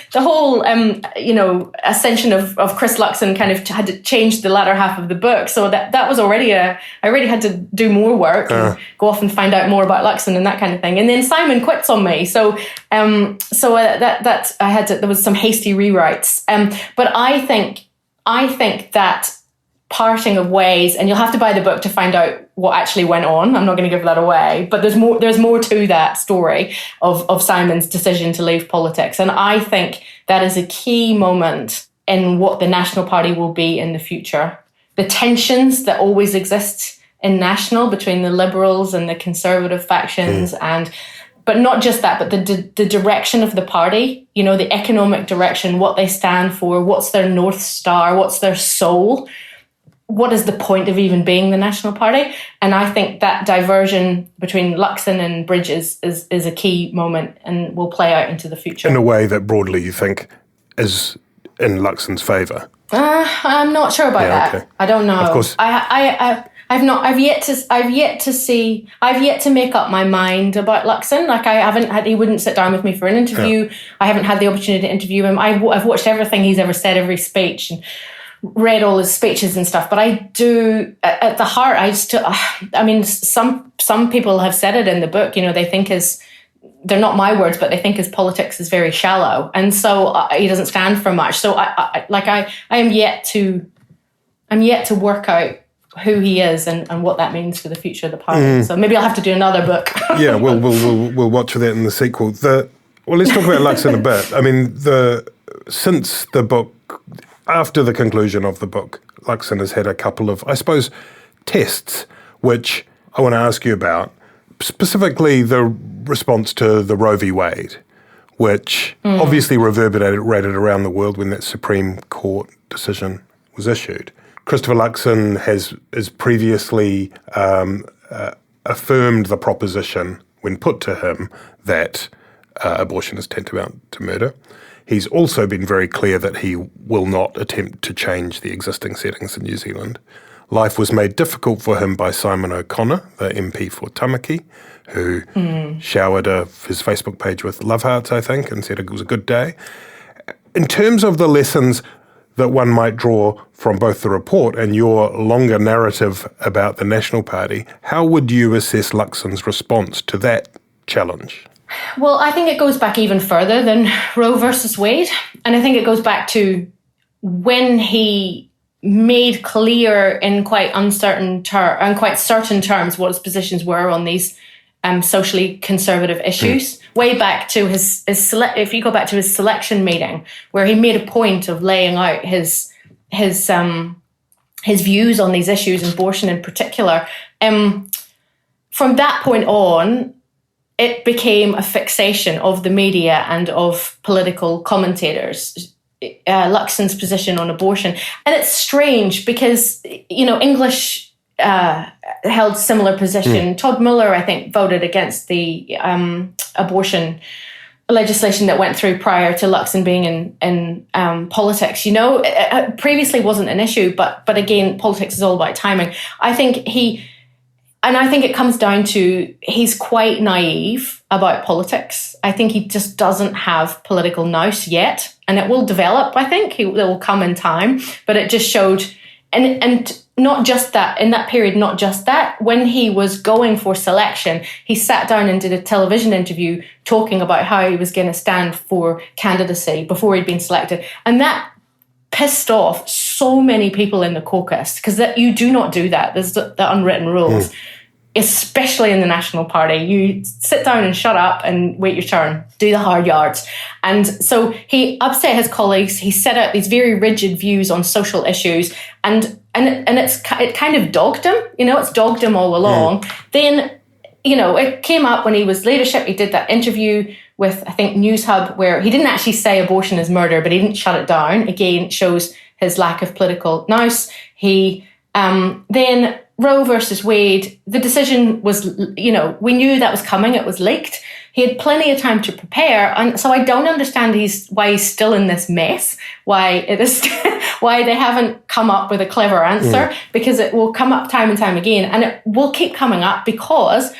ascension of Chris Luxon kind of had to change the latter half of the book. So that was already I already had to do more work and go off and find out more about Luxon and that kind of thing. And then Simon quits on me. So that I had to, there was some hasty rewrites. But I think that parting of ways, and you'll have to buy the book to find out what actually went on. I'm not going to give that away, but there's more to that story of Simon's decision to leave politics. And I think that is a key moment in what the National Party will be in the future. The tensions that always exist in National between the Liberals and the Conservative factions, but not just that, but the direction of the party, the economic direction, what they stand for, what's their North Star, what's their soul. What is the point of even being the National Party? And I think that diversion between Luxon and Bridges is a key moment and will play out into the future. In a way that broadly you think is in Luxon's favour? I'm not sure about that. Okay. I don't know. Of course. I've yet to make up my mind about Luxon. Like he wouldn't sit down with me for an interview. Yeah. I haven't had the opportunity to interview him. I've watched everything he's ever said, every speech, and read all his speeches and stuff, but I do, at the heart, some people have said it in the book, they think they're not my words, but they think his politics is very shallow. And so he doesn't stand for much. So I am yet to work out who he is and what that means for the future of the party. So maybe I'll have to do another book. Yeah, we'll watch for that in the sequel. Let's talk about Luxon a bit. I mean, since the book, after the conclusion of the book, Luxon has had a couple of, I suppose, tests, which I want to ask you about, specifically the response to the Roe v. Wade, which obviously reverberated around the world when that Supreme Court decision was issued. Christopher Luxon has previously affirmed the proposition when put to him that abortion is tantamount to murder. He's also been very clear that he will not attempt to change the existing settings in New Zealand. Life was made difficult for him by Simon O'Connor, the MP for Tamaki, who showered his Facebook page with love hearts, I think, and said it was a good day. In terms of the lessons that one might draw from both the report and your longer narrative about the National Party, how would you assess Luxon's response to that challenge? Well, I think it goes back even further than Roe versus Wade. And I think it goes back to when he made clear in quite uncertain and quite certain terms what his positions were on these socially conservative issues. Way back to his if you go back to his selection meeting, where he made a point of laying out his views on these issues, abortion in particular. From that point on, it became a fixation of the media and of political commentators, Luxon's position on abortion. And it's strange because, English held similar position. Todd Muller, I think, voted against the abortion legislation that went through prior to Luxon being in politics. It previously wasn't an issue, but again, politics is all about timing. I think it comes down to he's quite naive about politics. I think he just doesn't have political nous yet, and it will develop, I think. It will come in time, but it just showed, and not just that, in that period, not just that, when he was going for selection, he sat down and did a television interview talking about how he was going to stand for candidacy before he'd been selected. And that pissed off so many people in the caucus, because that you do not do that. There's the unwritten rules, especially in the National Party. You sit down and shut up and wait your turn, do the hard yards. And so he upset his colleagues. He set out these very rigid views on social issues, and it kind of dogged him. It's dogged him all along. Then, it came up when he was leadership. He did that interview with, I think, News Hub, where he didn't actually say abortion is murder, but he didn't shut it down. Again, shows his lack of political nous. He then Roe versus Wade, the decision was, we knew that was coming. It was leaked. He had plenty of time to prepare. And so I don't understand why he's still in this mess, why they haven't come up with a clever answer, because it will come up time and time again. And it will keep coming up because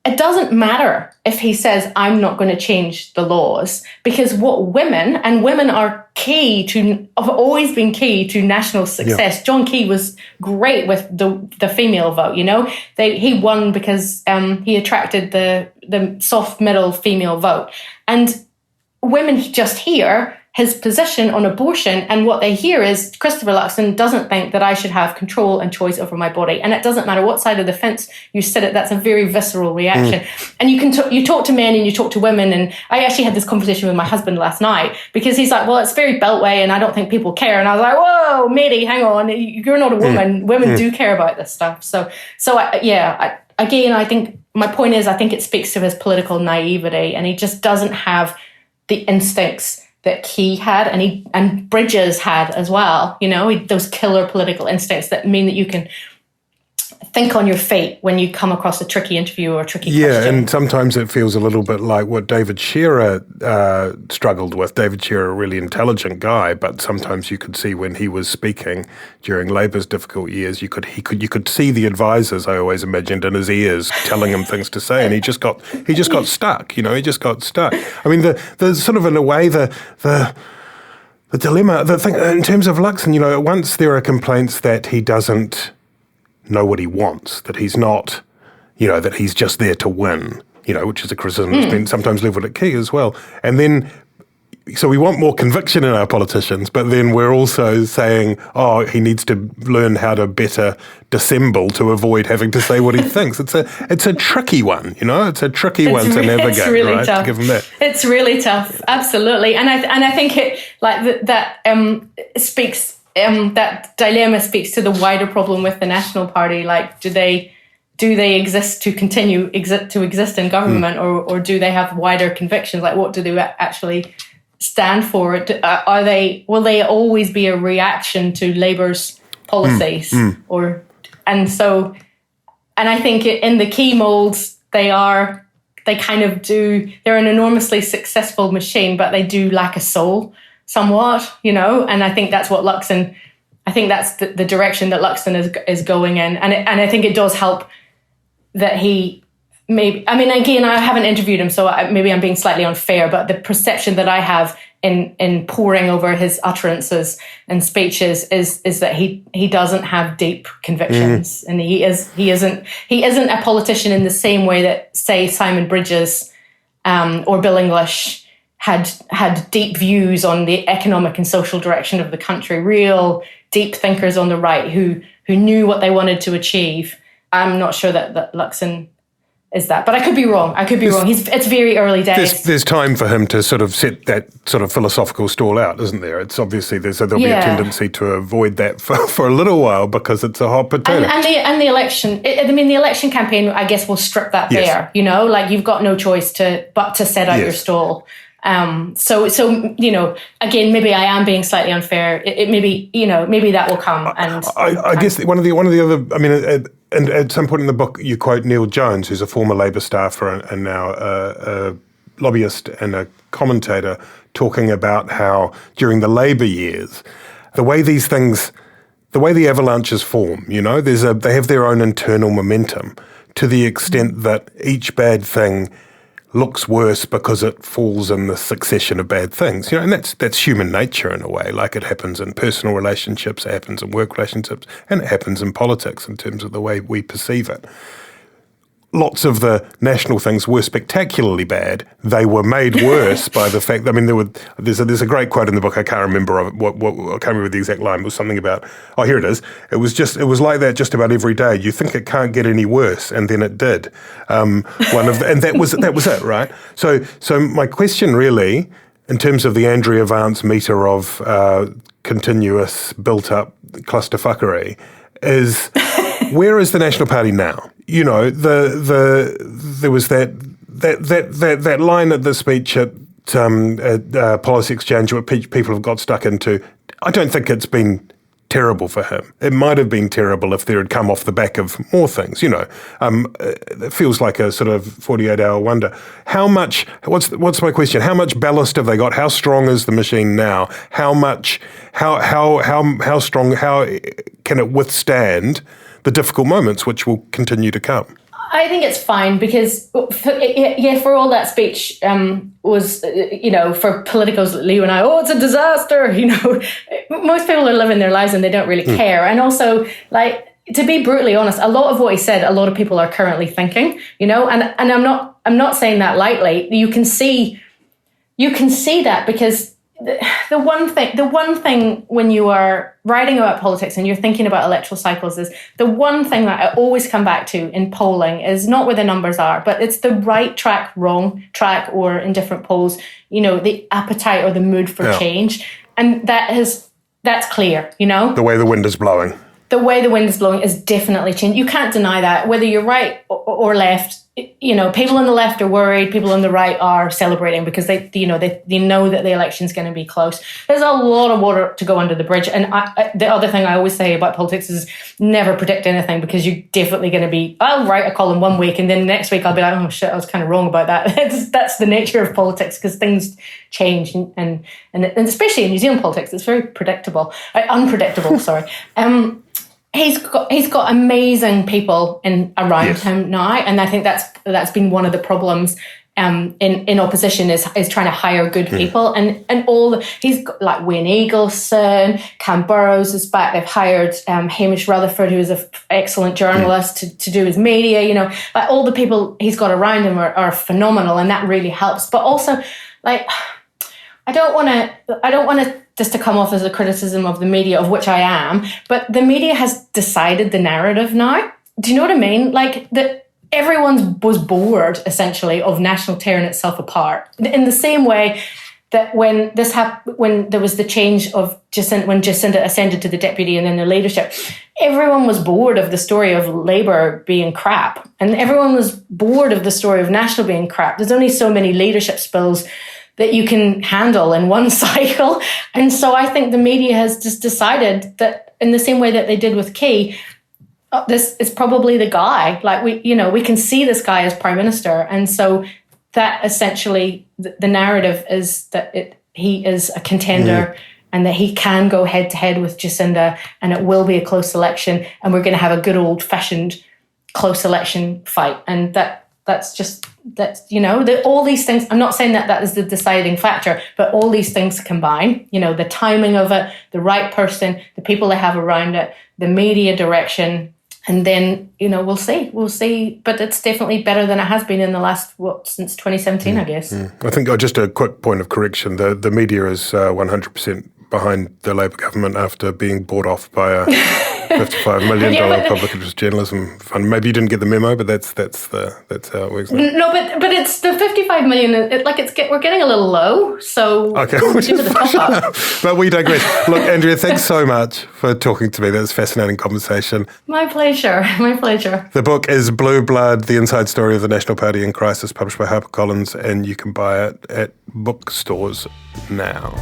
it doesn't matter if he says, I'm not going to change the laws, because women are have always been key to national success. Yeah. John Key was great with the female vote, he won because he attracted the soft middle female vote. And women just hear his position on abortion, and what they hear is Christopher Luxon doesn't think that I should have control and choice over my body. And it doesn't matter what side of the fence you sit at, that's a very visceral reaction. And you talk to men and you talk to women, and I actually had this conversation with my husband last night, because he's like, well, it's very beltway and I don't think people care. And I was like, whoa, matey, hang on, you're not a woman. Women do care about this stuff. Again, I think my point is, I think it speaks to his political naivety, and he just doesn't have the instincts that Key had, and Bridges had as well. Those killer political instincts that mean that you can think on your feet when you come across a tricky interview or a tricky question. Yeah, and sometimes it feels a little bit like what David Shearer struggled with. David Shearer, a really intelligent guy, but sometimes you could see when he was speaking during Labour's difficult years, you could see the advisors, I always imagined, in his ears telling him things to say, and he just got stuck. He just got stuck. I mean, the sort of, in a way, the dilemma, the thing in terms of Luxon, at once there are complaints that he doesn't know what he wants, that he's not, that he's just there to win, which is a criticism that's been sometimes levelled at Key as well. And then, so we want more conviction in our politicians, but then we're also saying, he needs to learn how to better dissemble to avoid having to say what he thinks. It's a tricky one, it's a tricky one to navigate. It's really right? tough. To give him that. It's really tough, absolutely. And I think it speaks. That dilemma speaks to the wider problem with the National Party. Like, do they exist to continue to exist in government, or do they have wider convictions? Like, what do they actually stand for? Will they always be a reaction to Labour's policies, and I think in the Key molds they they kind of do, they're an enormously successful machine, but they do lack a soul somewhat, you know, and I think that's what Luxon, I think that's the direction that Luxon is going in. And I think it does help that he maybe, I mean, again, I haven't interviewed him, so maybe I'm being slightly unfair, but the perception that I have in poring over his utterances and speeches is that he doesn't have deep convictions, and he isn't a politician in the same way that, say, Simon Bridges or Bill English had deep views on the economic and social direction of the country, real deep thinkers on the right who knew what they wanted to achieve. I'm not sure that Luxon is that, but I could be wrong. It's very early days. There's time for him to sort of set that sort of philosophical stall out, isn't there? It's obviously there'll be a tendency to avoid that for a little while because it's a hot potato. And the election. The election campaign, I guess, will strip that bare. You know, like you've got no choice but to set out your stall. So you know, again, maybe I am being slightly unfair. Maybe that will come. And I guess one of the other, I mean. And at some point in the book, you quote Neil Jones, who's a former Labour staffer and now a lobbyist and a commentator, talking about how during the Labour years, the way the avalanches form, you know, they have their own internal momentum to the extent that each bad thing looks worse because it falls in the succession of bad things, you know, and that's human nature in a way. Like it happens in personal relationships, it happens in work relationships, and it happens in politics in terms of the way we perceive it. Lots of the national things were spectacularly bad. They were made worse by the fact. I mean, there's a great quote in the book. I can't remember what I can't remember the exact line. It was something about. Oh, here it is. It was like that just about every day. You think it can't get any worse, and then it did. And that was it, right? So my question really, in terms of the Andrea Vance meter of continuous built-up clusterfuckery, is where is the National Party now? You know, there was that line at the speech at Policy Exchange where people have got stuck into. I don't think it's been terrible for him. It might have been terrible if there had come off the back of more things. You know, it feels like a sort of 48-hour wonder. How much? What's my question? How much ballast have they got? How strong is the machine now? How much? How strong? How can it withstand the difficult moments which will continue to come? I think it's fine because, for all that speech was, you know, for politicos like Leo and I, it's a disaster, you know. Most people are living their lives and they don't really care. And also, like, to be brutally honest, a lot of what he said, a lot of people are currently thinking, you know, and I'm not saying that lightly. You can see that because the one thing when you are writing about politics and you're thinking about electoral cycles is the one thing that I always come back to in polling is not where the numbers are, but it's the right track, wrong track, or in different polls, you know, the appetite or the mood for change. And that's clear, you know? The way the wind is blowing. The way the wind is blowing is definitely changing. You can't deny that, whether you're right or left. You know, people on the left are worried. People on the right are celebrating because they know that the election's going to be close. There's a lot of water to go under the bridge. And the other thing I always say about politics is never predict anything because you're definitely going to be. I'll write a column one week and then next week I'll be like, oh shit, I was kind of wrong about that. That's the nature of politics because things change and especially in New Zealand politics, it's very unpredictable. Sorry. He's got amazing people around him now, and I think that's been one of the problems in opposition is trying to hire good people, and he's got like Wayne Eagleson, Cam Burrows is back. They've hired Hamish Rutherford, who is an excellent journalist to do his media. You know, like all the people he's got around him are phenomenal, and that really helps. But also, like, I don't want to just to come off as a criticism of the media, of which I am, but the media has decided the narrative now. Do you know what I mean? Like, everyone was bored, essentially, of National tearing itself apart. In the same way that when there was the change of when Jacinda ascended to the deputy and then the leadership, everyone was bored of the story of Labour being crap. And everyone was bored of the story of National being crap. There's only so many leadership spills that you can handle in one cycle. And so I think the media has just decided that in the same way that they did with Key, this is probably the guy. Like, we can see this guy as Prime Minister. And so that essentially, the narrative is that he is a contender and that he can go head to head with Jacinda, and it will be a close election, and we're going to have a good old fashioned close election fight. And that's all these things. I'm not saying that is the deciding factor, but all these things combine, the timing of it, the right person, the people they have around it, the media direction. And then, we'll see. But it's definitely better than it has been in the last, since 2017, I guess. I think just a quick point of correction. The media is 100% behind the Labour government after being bought off by a $55 million public interest journalism fund. Maybe you didn't get the memo, but that's how it works. No, but it's the $55 million. We're getting a little low, so okay, but we digress. Look, Andrea, thanks so much for talking to me. That was a fascinating conversation. My pleasure. The book is Blue Blood: The Inside Story of the National Party in Crisis, published by HarperCollins, and you can buy it at bookstores now.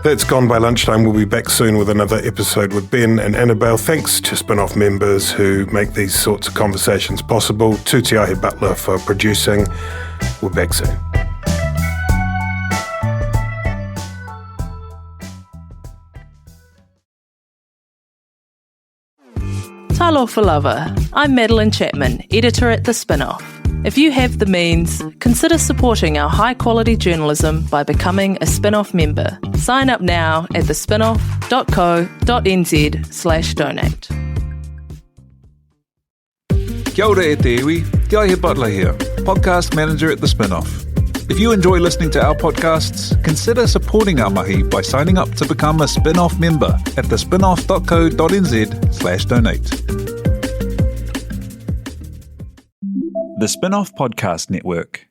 That's Gone By Lunchtime. We'll be back soon with another episode with Ben and Annabelle. Thanks to Spin-Off members who make these sorts of conversations possible. Tutiahi Butler for producing. We're back soon. Talofa lava. I'm Madeline Chapman, editor at The Spin-Off. If you have the means, consider supporting our high-quality journalism by becoming a Spin-Off member. Sign up now at thespinoff.co.nz/donate. Kia ora e te iwi, Tutiahi Butler here, podcast manager at The Spin-Off. If you enjoy listening to our podcasts, consider supporting our mahi by signing up to become a Spin-Off member at thespinoff.co.nz/donate. The Spin-Off Podcast Network.